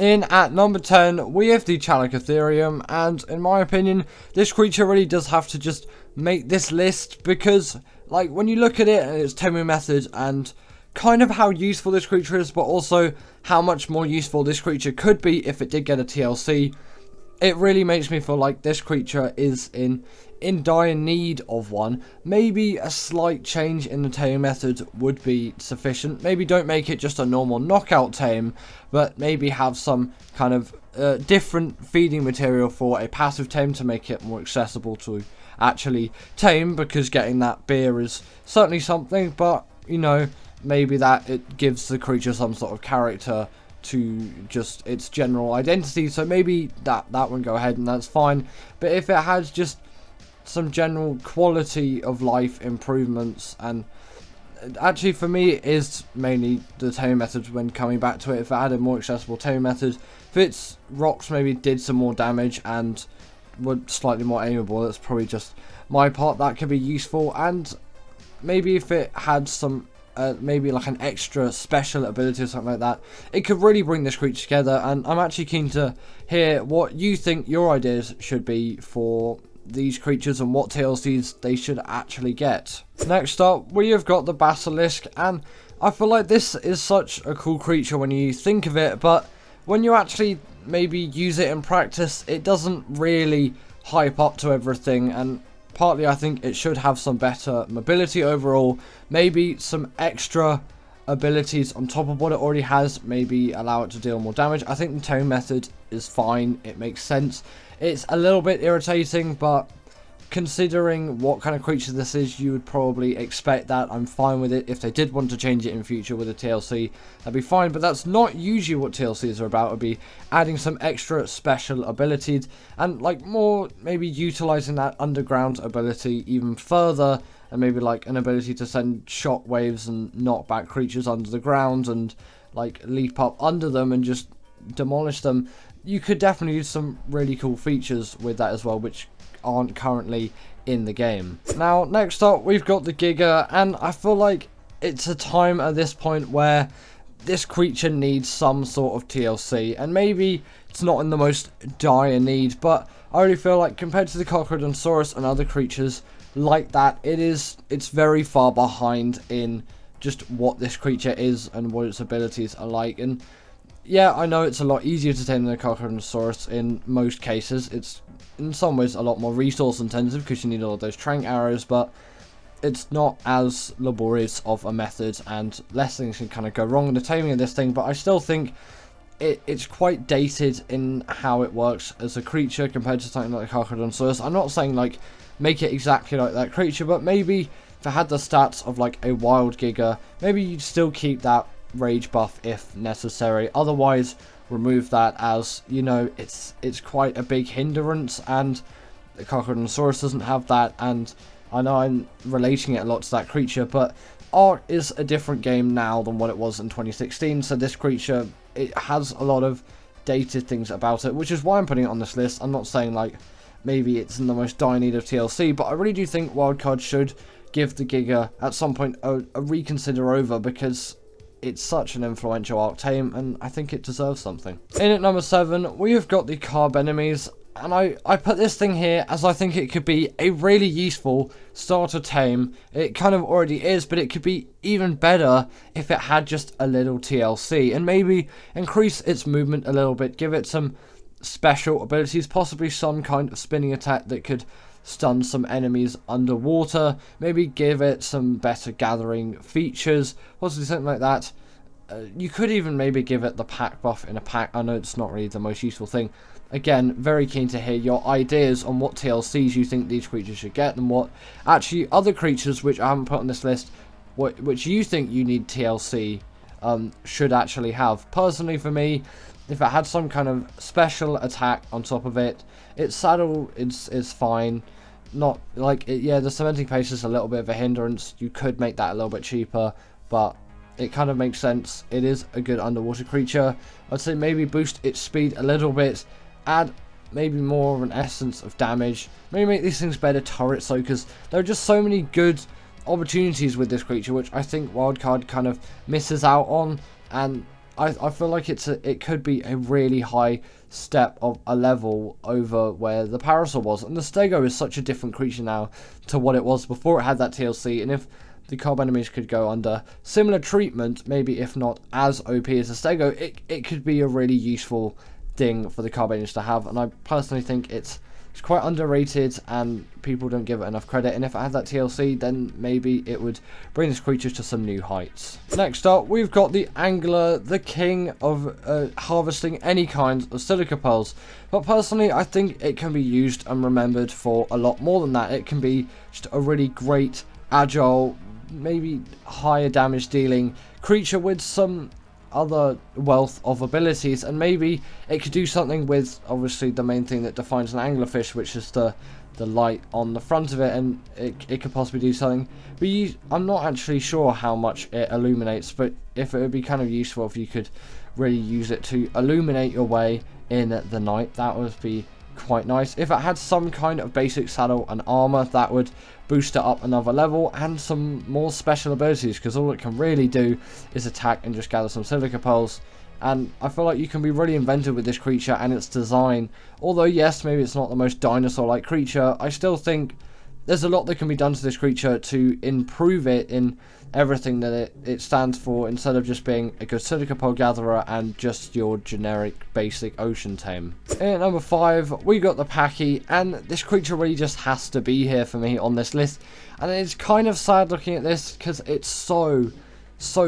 In at number 10, we have the Chalicotherium, and in my opinion, this creature really does have to just make this list, because, like, when you look at it and its taming method, and kind of how useful this creature is, but also how much more useful this creature could be if it did get a TLC, it really makes me feel like this creature is in dire need of one. Maybe a slight change in the tame method would be sufficient. Maybe don't make it just a normal knockout tame, but maybe have some kind of different feeding material for a passive tame to make it more accessible to actually tame, because getting that beer is certainly something, but, you know, maybe that it gives the creature some sort of character to just its general identity, so maybe that one go ahead and that's fine. But if it has just some general quality of life improvements, and actually for me it is mainly the tame method when coming back to it. If it had a more accessible tame method, if its rocks maybe did some more damage and were slightly more aimable, that's probably just my part, that could be useful. And maybe if it had some maybe like an extra special ability or something like that, it could really bring this creature together. And I'm actually keen to hear what you think your ideas should be for these creatures and what TLCs they should actually get. Next up, we have got the Basilisk, and I feel like this is such a cool creature when you think of it, but when you actually maybe use it in practice, it doesn't really hype up to everything. And partly I think it should have some better mobility overall, maybe some extra abilities on top of what it already has, maybe allow it to deal more damage. I think the tame method is fine, it makes sense. It's a little bit irritating, but considering what kind of creature this is, you would probably expect that. I'm fine with it. If they did want to change it in future with a TLC, that'd be fine, but that's not usually what TLCs are about. It would be adding some extra special abilities, and like more maybe utilizing that underground ability even further, and maybe like an ability to send shock waves and knock back creatures under the ground and like leap up under them and just demolish them. You could definitely use some really cool features with that as well, which aren't currently in the game. Now, next up, we've got the Giga, and I feel like it's a time at this point where this creature needs some sort of TLC, and maybe it's not in the most dire need, but I really feel like compared to the Cochrodonsaurus and other creatures like that, it's very far behind in just what this creature is and what its abilities are like. And yeah, I know it's a lot easier to tame than a Cochrodonsaurus in most cases. It's in some ways a lot more resource intensive because you need all of those trank arrows, but it's not as laborious of a method, and less things can kind of go wrong in the taming of this thing. But I still think it's quite dated in how it works as a creature compared to something like Cochrodonsaurus. I'm not saying like make it exactly like that creature, but maybe if it had the stats of like a wild Giga, maybe you'd still keep that rage buff if necessary. Otherwise, remove that, as you know it's quite a big hindrance, and the Cochrodonsaurus doesn't have that. And I know I'm relating it a lot to that creature, but Ark is a different game now than what it was in 2016, so this creature, it has a lot of dated things about it, which is why I'm putting it on this list. I'm not saying like maybe it's in the most dire need of TLC, but I really do think Wildcard should give the Giga at some point a reconsider over, because it's such an influential Ark tame, and I think it deserves something. In at number 7, we have got the Carb Enemies, and I put this thing here as I think it could be a really useful starter tame. It kind of already is, but it could be even better if it had just a little TLC, and maybe increase its movement a little bit, give it some special abilities, possibly some kind of spinning attack that could stun some enemies underwater, maybe give it some better gathering features, possibly something like that. You could even maybe give it the pack buff in a pack. I know it's not really the most useful thing. Again, very keen to hear your ideas on what TLCs you think these creatures should get, and what actually other creatures which I haven't put on this list, which you think you need TLC should actually have. Personally for me, if it had some kind of special attack on top of it, its saddle is fine. Not like it, yeah, the cementing pace is a little bit of a hindrance. You could make that a little bit cheaper, but it kind of makes sense. It is a good underwater creature. I'd say maybe boost its speed a little bit, add maybe more of an essence of damage, maybe make these things better turrets though, because there are just so many good opportunities with this creature which I think Wildcard kind of misses out on. And I feel like it could be a really high step of a level over where the Parasol was. And the Stego is such a different creature now to what it was before it had that TLC. And if the Carb enemies could go under similar treatment, maybe if not as OP as the Stego, it could be a really useful thing for the Carb enemies to have. And I personally think it's quite underrated and people don't give it enough credit, and if it had that TLC then maybe it would bring this creature to some new heights. Next up we've got the Angler, the king of harvesting any kind of silica pearls, but personally I think it can be used and remembered for a lot more than that. It can be just a really great, agile, maybe higher damage dealing creature with some other wealth of abilities, and maybe it could do something with obviously the main thing that defines an anglerfish, which is the light on the front of it, and it could possibly do something. But I'm not actually sure how much it illuminates, but if it would be kind of useful if you could really use it to illuminate your way in the night, that would be quite nice. If it had some kind of basic saddle and armor, that would boost it up another level, and some more special abilities, because all it can really do is attack and just gather some silica pearls. And I feel like you can be really inventive with this creature and its design. Although yes, maybe it's not the most dinosaur-like creature, I still think there's a lot that can be done to this creature to improve it in everything that it stands for, instead of just being a good silica pearl gatherer and just your generic basic ocean tame. At number 5 we got the Packy, and this creature really just has to be here for me on this list. And it's kind of sad looking at this because it's so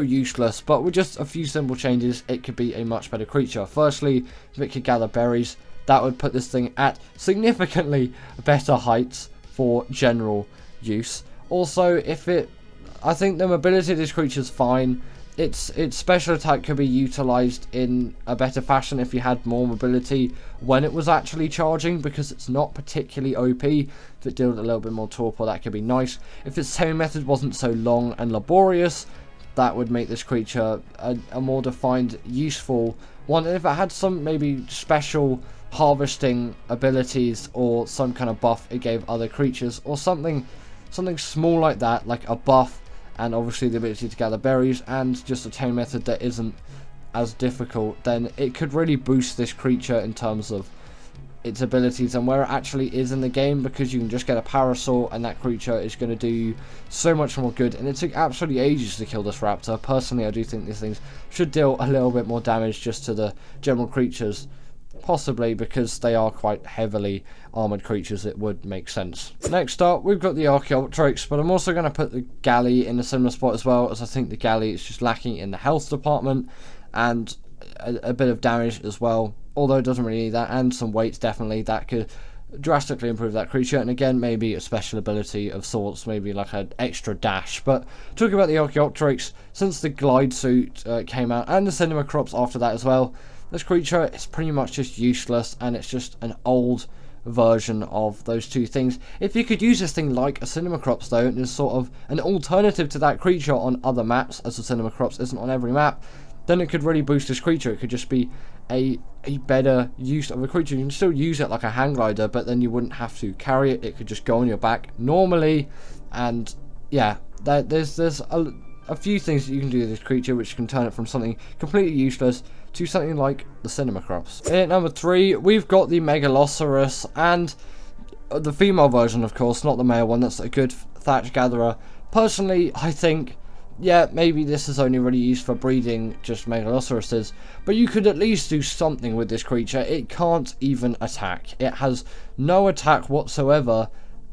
useless, but with just a few simple changes it could be a much better creature. Firstly, if it could gather berries, that would put this thing at significantly better heights for general use. Also, I think the mobility of this creature is fine. Its special attack could be utilized in a better fashion if you had more mobility when it was actually charging, because it's not particularly OP. If it dealt a little bit more torpor, that could be nice. If its taming method wasn't so long and laborious, that would make this creature a more defined, useful one. And if it had some maybe special harvesting abilities or some kind of buff it gave other creatures, or something small like that, like a buff and obviously the ability to gather berries and just a tame method that isn't as difficult, then it could really boost this creature in terms of its abilities and where it actually is in the game, because you can just get a Parasol and that creature is going to do so much more good. And it took absolutely ages to kill this raptor. Personally, I do think these things should deal a little bit more damage just to the general creatures, possibly because they are quite heavily armored creatures. It would make sense. Next up we've got the Archaeopteryx, but I'm also going to put the Galley in a similar spot as well, as I think the Galley is just lacking in the health department and a bit of damage as well, although it doesn't really need that, and some weight definitely that could drastically improve that creature. And again, maybe a special ability of sorts, maybe like an extra dash. But talking about the Archaeopteryx, since the glide suit came out, and the cinema crops after that as well, this creature is pretty much just useless, and it's just an old version of those two things. If you could use this thing like a cinema crops though, and as sort of an alternative to that creature on other maps, as the cinema crops isn't on every map, then it could really boost this creature. It could just be a better use of a creature. You can still use it like a hang glider, but then you wouldn't have to carry it. It could just go on your back normally. And yeah, there's a few things that you can do with this creature which can turn it from something completely useless to something like the cinema crops. At number 3 we've got the Megalosaurus, and the female version of course, not the male one. That's a good thatch gatherer. Personally, I think, yeah, maybe this is only really used for breeding just Megalosauruses, but you could at least do something with this creature. It can't even attack. It has no attack whatsoever.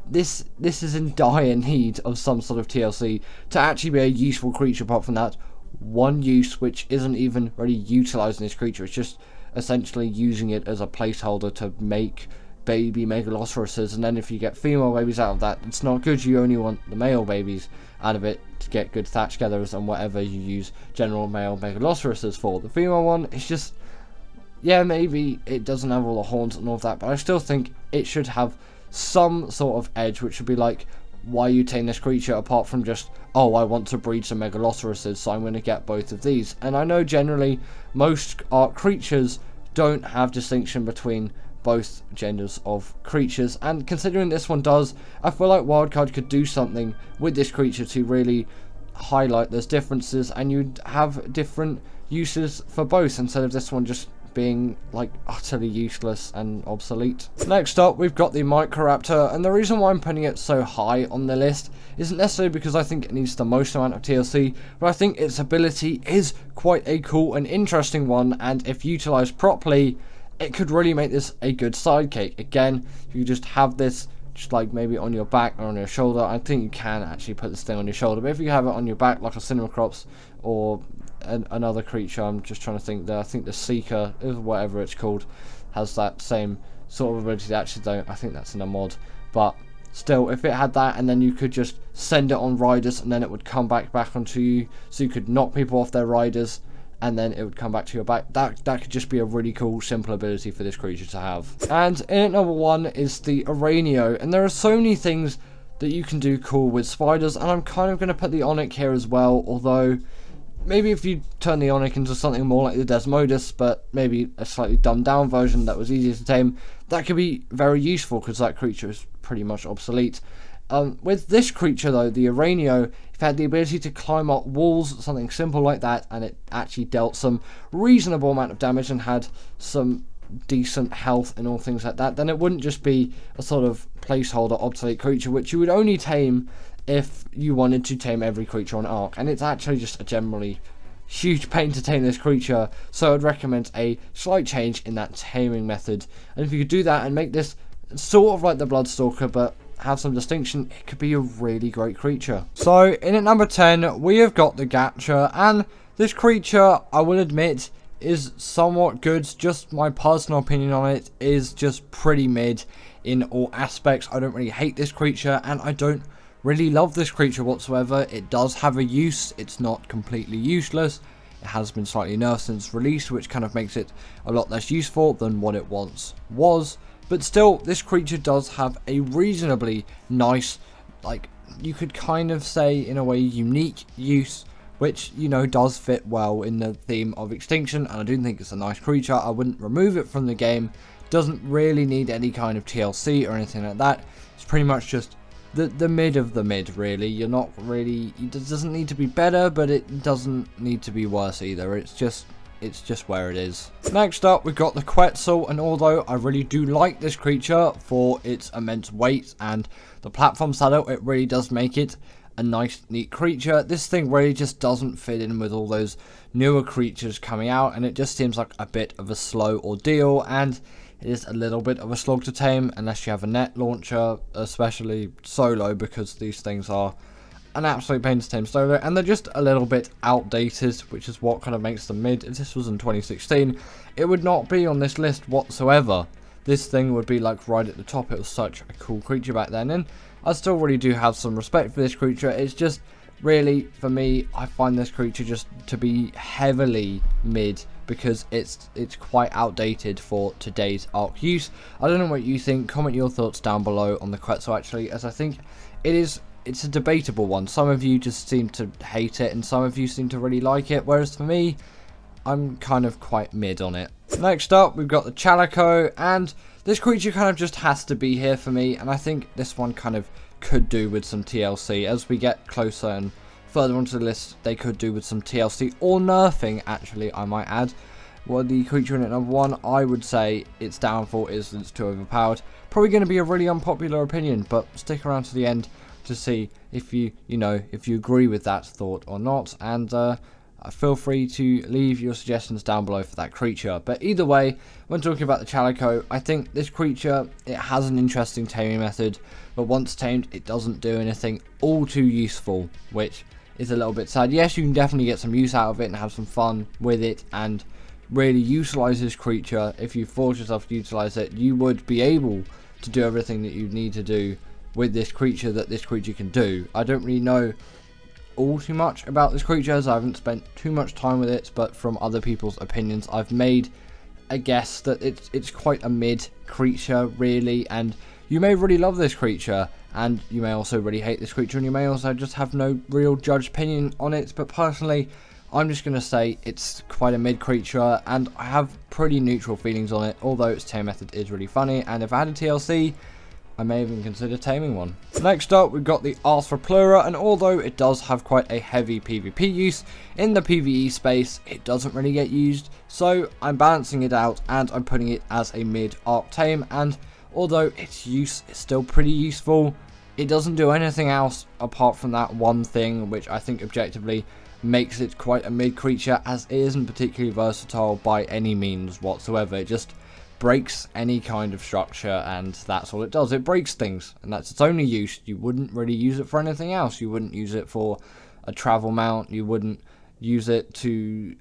This is in dire need of some sort of TLC to actually be a useful creature. Apart from that one use, which isn't even really utilizing this creature, it's just essentially using it as a placeholder to make baby Megalosauruses, and then if you get female babies out of that, it's not good. You only want the male babies out of it to get good thatch gatherers and whatever you use general male Megalosauruses for. The female one, it's just, yeah, maybe it doesn't have all the horns and all of that, but I still think it should have some sort of edge, which would be like, why you tame this creature apart from just, oh, I want to breed some Megalosauruses, so I'm going to get both of these. And I know generally most Ark creatures don't have distinction between both genders of creatures, and considering this one does, I feel like Wildcard could do something with this creature to really highlight those differences, and you'd have different uses for both, instead of this one just being like utterly useless and obsolete. Next up, we've got the Microraptor, and the reason why I'm putting it so high on the list isn't necessarily because I think it needs the most amount of TLC, but I think its ability is quite a cool and interesting one, and if utilized properly, it could really make this a good sidekick. Again, you just have this just like maybe on your back or on your shoulder. I think you can actually put this thing on your shoulder, but if you have it on your back like a Cinemacrops or another creature, I'm just trying to think there, I think the Seeker, whatever it's called, has that same sort of ability. Actually don't, I think that's in a mod, but still, if it had that, and then you could just send it on riders and then it would come back onto you, so you could knock people off their riders and then it would come back to your back. That could just be a really cool, simple ability for this creature to have. And in at number 1 is the Aranio, and there are so many things that you can do cool with spiders, and I'm kind of going to put the Onyx here as well, although maybe if you turn the Onyx into something more like the Desmodus, but maybe a slightly dumbed down version that was easier to tame, that could be very useful because that creature is pretty much obsolete. With this creature though, the Aranio, if it had the ability to climb up walls, something simple like that, and it actually dealt some reasonable amount of damage and had some decent health and all things like that, then it wouldn't just be a sort of placeholder obsolete creature which you would only tame if you wanted to tame every creature on Ark, and it's actually just a generally huge pain to tame this creature, so I'd recommend a slight change in that taming method. And if you could do that and make this sort of like the Bloodstalker but have some distinction, it could be a really great creature. So in at number 10 we have got the Gacha, and this creature, I will admit, is somewhat good. Just my personal opinion on it is just pretty mid in all aspects. I don't really hate this creature, and I don't really love this creature whatsoever. It does have a use, it's not completely useless. It has been slightly nerfed since release, which kind of makes it a lot less useful than what it once was, but still, this creature does have a reasonably nice, like, you could kind of say in a way unique use, which, you know, does fit well in the theme of extinction, and I do think it's a nice creature. I wouldn't remove it from the game. Doesn't really need any kind of TLC or anything like that. It's pretty much just the mid of the mid, really. You're not really, it doesn't need to be better, but it doesn't need to be worse either. It's just where it is. Next up, we've got the Quetzal, and although I really do like this creature for its immense weight and the platform saddle, it really does make it a nice, neat creature. This thing really just doesn't fit in with all those newer creatures coming out, and it just seems like a bit of a slow ordeal, and it is a little bit of a slog to tame unless you have a net launcher, especially solo, because these things are an absolute pain to tame solo, and they're just a little bit outdated, which is what kind of makes them mid. If this was in 2016, it would not be on this list whatsoever. This thing would be like right at the top. It was such a cool creature back then, and I still really do have some respect for this creature. It's just really, for me, I find this creature just to be heavily mid because it's quite outdated for today's Ark use. I don't know what you think. Comment your thoughts down below on the Quetzal, actually, as I think it's a debatable one. Some of you just seem to hate it, and some of you seem to really like it, whereas for me, I'm kind of quite mid on it. Next up, we've got the Chalico, and this creature kind of just has to be here for me, and I think this one kind of could do with some TLC. As we get closer and further onto the list, they could do with some TLC, or nerfing, actually, I might add. Well, the creature in at number 1, I would say its downfall is that it's too overpowered. Probably going to be a really unpopular opinion, but stick around to the end to see if you agree with that thought or not, and feel free to leave your suggestions down below for that creature. But either way, when talking about the Chalico, I think this creature, it has an interesting taming method, but once tamed, it doesn't do anything all too useful, which is a little bit sad. Yes, you can definitely get some use out of it and have some fun with it, and really utilize this creature. If you force yourself to utilize it, you would be able to do everything that you need to do with this creature that this creature can do. I don't really know all too much about this creature, as I haven't spent too much time with it, but from other people's opinions, I've made a guess that it's quite a mid creature, really, and you may really love this creature, and you may also really hate this creature, and you may also just have no real judged opinion on it. But personally, I'm just going to say it's quite a mid creature, and I have pretty neutral feelings on it, although its tame method is really funny, and if I had a TLC, I may even consider taming one. Next up, we've got the Raasclark, and although it does have quite a heavy PvP use, in the PvE space, it doesn't really get used, so I'm balancing it out, and I'm putting it as a mid-arc tame, and although its use is still pretty useful, it doesn't do anything else apart from that one thing, which I think objectively makes it quite a mid creature, as it isn't particularly versatile by any means whatsoever. It just breaks any kind of structure, and that's all it does. It breaks things, and that's its only use. You wouldn't really use it for anything else. You wouldn't use it for a travel mount. You wouldn't use it to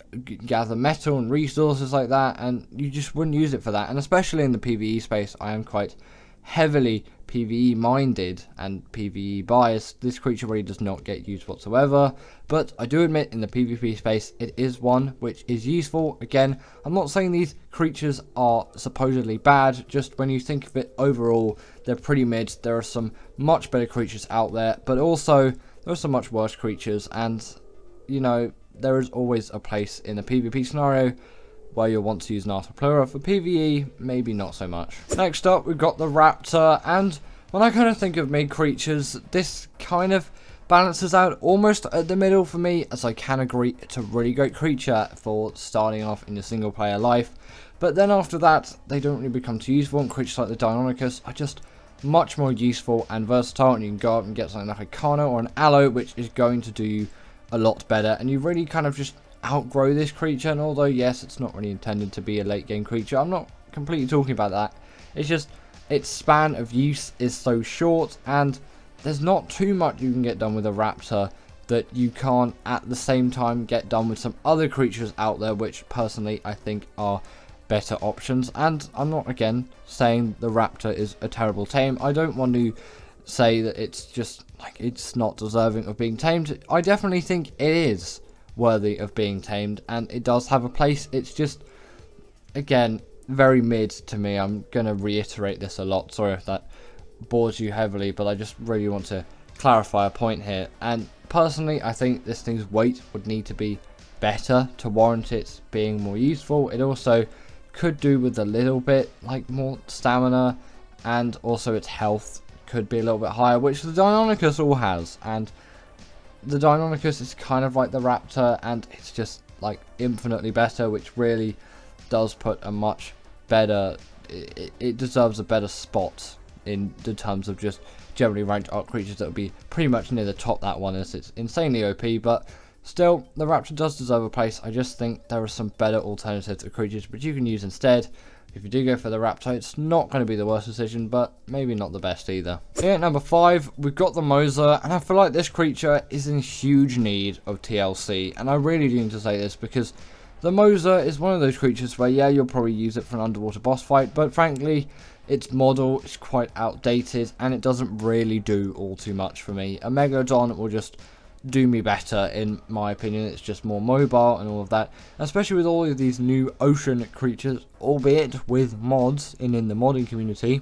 gather metal and resources like that, and you just wouldn't use it for that. And especially in the PvE space, I am quite heavily PvE minded and PvE biased. This creature really does not get used whatsoever, but I do admit in the PvP space it is one which is useful. Again, I'm not saying these creatures are supposedly bad, just when you think of it overall, they're pretty mid. There are some much better creatures out there, but also there are some much worse creatures, and you know, there is always a place in the PvP scenario where you'll want to use an Raasclark. For PvE, maybe not so much. Next up, we've got the Raptor, and when I kind of think of mid creatures, this kind of balances out almost at the middle for me, as I can agree it's a really great creature for starting off in your single player life, but then after that, they don't really become too useful, and creatures like the Deinonychus are just much more useful and versatile, and you can go out and get something like a Carno or an Aloe, which is going to do you a lot better, and you really kind of just outgrow this creature. And although yes, it's not really intended to be a late game creature, I'm not completely talking about that, it's just its span of use is so short, and there's not too much you can get done with a Raptor that you can't at the same time get done with some other creatures out there, which personally I think are better options. And I'm not again saying the Raptor is a terrible tame. I don't want to say that it's just like it's not deserving of being tamed. I definitely think it is worthy of being tamed, and it does have a place. It's just, again, very mid to me. I'm going to reiterate this a lot. Sorry if that bores you heavily, but I just really want to clarify a point here. And personally, I think this thing's weight would need to be better to warrant it being more useful. It also could do with a little bit like more stamina, and also its health could be a little bit higher, which the Deinonychus all has. And the Deinonychus is kind of like the Raptor, and it's just like infinitely better, which really does put a much better, it deserves a better spot in the terms of just generally ranked Ark creatures that would be pretty much near the top. That one is, it's insanely OP, but still the Raptor does deserve a place. I just think there are some better alternatives to creatures which you can use instead. If you do go for the Raptor, it's not going to be the worst decision, but maybe not the best either. Here at number 5, we've got the Moser, and I feel like this creature is in huge need of TLC, and I really do need to say this because the Moser is one of those creatures where, yeah, you'll probably use it for an underwater boss fight, but frankly, its model is quite outdated, and it doesn't really do all too much for me. A Megalodon will just do me better, in my opinion. It's just more mobile and all of that, especially with all of these new ocean creatures, albeit with mods in the modding community,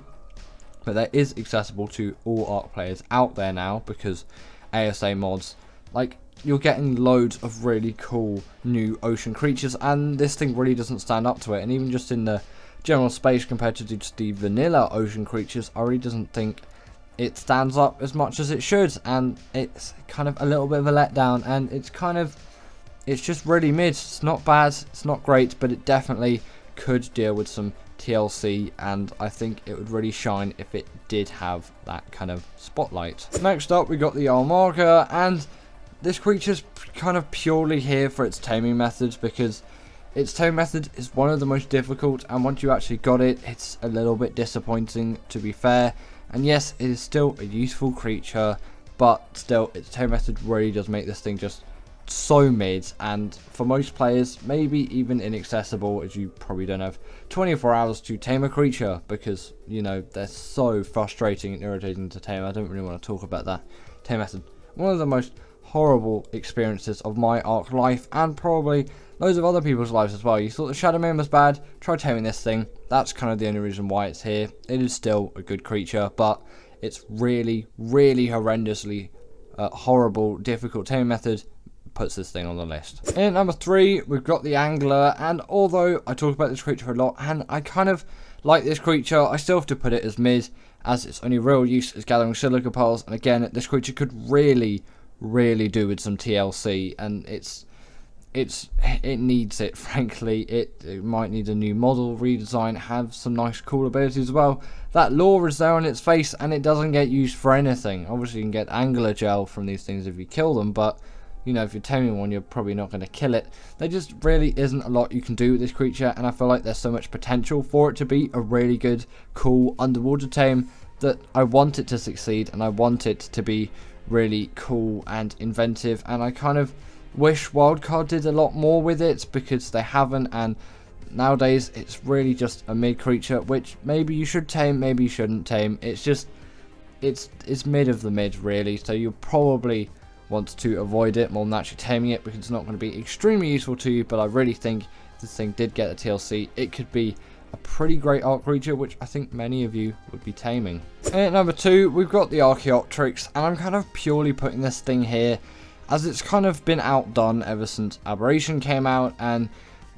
but that is accessible to all Ark players out there now, because ASA mods, like, you're getting loads of really cool new ocean creatures, and this thing really doesn't stand up to it. And even just in the general space compared to just the vanilla ocean creatures, I really doesn't think it stands up as much as it should, and it's kind of a little bit of a letdown, and it's just really mid. It's not bad, it's not great, but it definitely could deal with some TLC, and I think it would really shine if it did have that kind of spotlight. Next up, we got the Raasclark, and this creature's kind of purely here for its taming methods, because its taming method is one of the most difficult, and once you actually got it, it's a little bit disappointing, to be fair. And yes, it is still a useful creature, but still, its tame method really does make this thing just so mid, and for most players, maybe even inaccessible, as you probably don't have 24 hours to tame a creature, because, you know, they're so frustrating and irritating to tame. I don't really want to talk about that tame method. One of the most horrible experiences of my Ark life, and probably loads of other people's lives as well. You thought the Shadow Man was bad, try taming this thing. That's kind of the only reason why it's here. It is still a good creature, but it's really, really horrendously horrible, difficult taming method puts this thing on the list. In at number 3, we've got the Angler, and although I talk about this creature a lot, and I kind of like this creature, I still have to put it as mid, as its only real use is gathering silica piles, and again, this creature could really do with some TLC, and it needs it, frankly. It might need a new model redesign, have some nice cool abilities as well. That lore is there on its face, and it doesn't get used for anything. Obviously you can get angler gel from these things if you kill them, but you know, if you're taming one, you're probably not going to kill it. There just really isn't a lot you can do with this creature, and I feel like there's so much potential for it to be a really good, cool underwater tame that I want it to succeed, and I want it to be really cool and inventive, and I kind of wish Wildcard did a lot more with it, because they haven't, and nowadays it's really just a mid creature, which maybe you should tame, maybe you shouldn't tame. It's just, it's mid of the mid, really, so you probably want to avoid it more than actually taming it, because it's not going to be extremely useful to you. But I really think if this thing did get a TLC, it could be a pretty great Ark creature, which I think many of you would be taming. And at number 2, we've got the Archaeopteryx, and I'm kind of purely putting this thing here as it's kind of been outdone ever since Aberration came out, and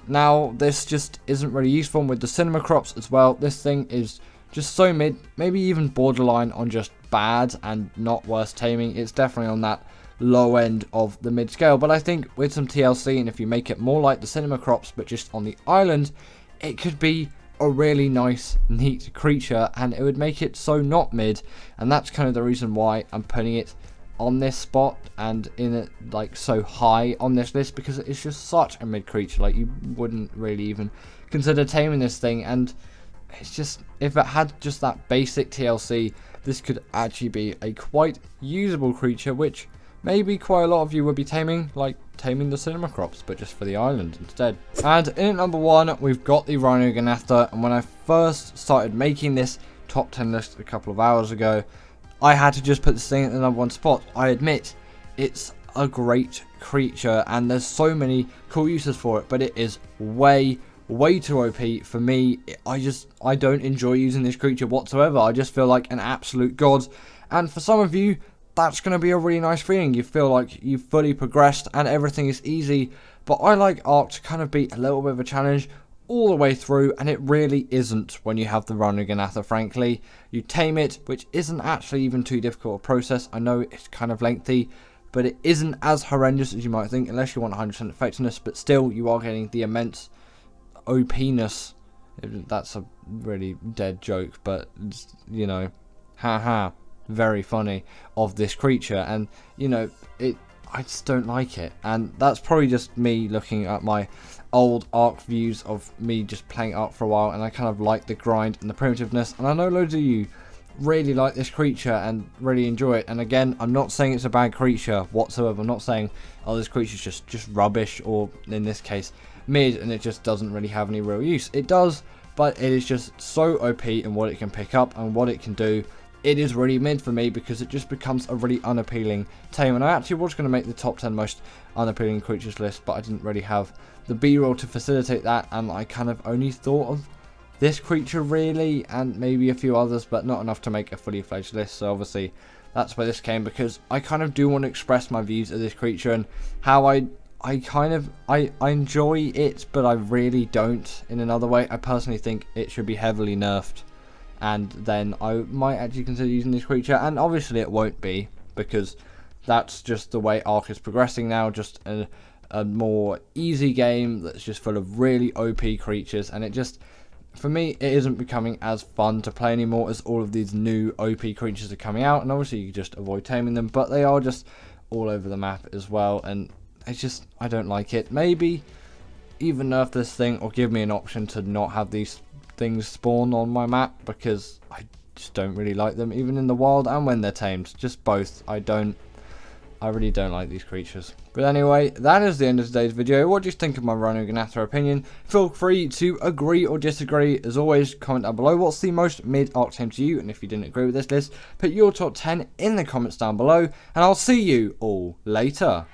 now this just isn't really useful. With the cinema crops as well, this thing is just so mid, maybe even borderline on just bad and not worth taming. It's definitely on that low end of the mid scale, but I think with some TLC, and if you make it more like the cinema crops but just on the island, it could be a really nice, neat creature, and it would make it so not mid, and that's kind of the reason why I'm putting it on this spot and in it like so high on this list, because it's just such a mid creature. Like, you wouldn't really even consider taming this thing, and it's just, if it had just that basic TLC, this could actually be a quite usable creature, which maybe quite a lot of you would be taming, like taming the cinema crops, but just for the island instead. And in at number 1, we've got the Rhinoganatha, and when I first started making this top 10 list a couple of hours ago, I had to just put this thing at the number 1 spot. I admit, it's a great creature, and there's so many cool uses for it, but it is way too OP for me. I don't enjoy using this creature whatsoever. I just feel like an absolute god, and for some of you, that's going to be a really nice feeling. You feel like you've fully progressed and everything is easy, but I like Ark to kind of be a little bit of a challenge all the way through, and it really isn't when you have the Rhinoganatha, frankly. You tame it, which isn't actually even too difficult a process. I know it's kind of lengthy, but it isn't as horrendous as you might think, unless you want 100% effectiveness, but still, you are getting the immense OP-ness. That's a really dead joke, but, you know, haha, very funny, of this creature, and, you know, I just don't like it, and that's probably just me looking at my old Ark views of me just playing Ark for a while, and I kind of like the grind and the primitiveness, and I know loads of you really like this creature and really enjoy it. And again, I'm not saying it's a bad creature whatsoever. I'm not saying, oh, this creature's just rubbish, or in this case mid, and it just doesn't really have any real use. It does, but it is just so OP in what it can pick up and what it can do. It is really mid for me, because it just becomes a really unappealing tame. And I actually was going to make the top 10 most unappealing creatures list, but I didn't really have the B-roll to facilitate that, and I kind of only thought of this creature really, and maybe a few others, but not enough to make a fully fledged list. So obviously that's where this came, because I kind of do want to express my views of this creature and how I enjoy it, but I really don't in another way. I personally think it should be heavily nerfed, and then I might actually consider using this creature, and obviously it won't be, because that's just the way Ark is progressing now, just a more easy game that's just full of really OP creatures, and it just, for me, it isn't becoming as fun to play anymore as all of these new OP creatures are coming out, and obviously you just avoid taming them, but they are just all over the map as well, and it's just, I don't like it. Maybe even nerf this thing, or give me an option to not have these things spawn on my map, because I just don't really like them, even in the wild and when they're tamed, just both. I really don't like these creatures. But anyway, that is the end of today's video. What do you think of my Rhinoganatha opinion? Feel free to agree or disagree. As always, comment down below what's the most mid Ark tame to you, and if you didn't agree with this list, put your top 10 in the comments down below, and I'll see you all later.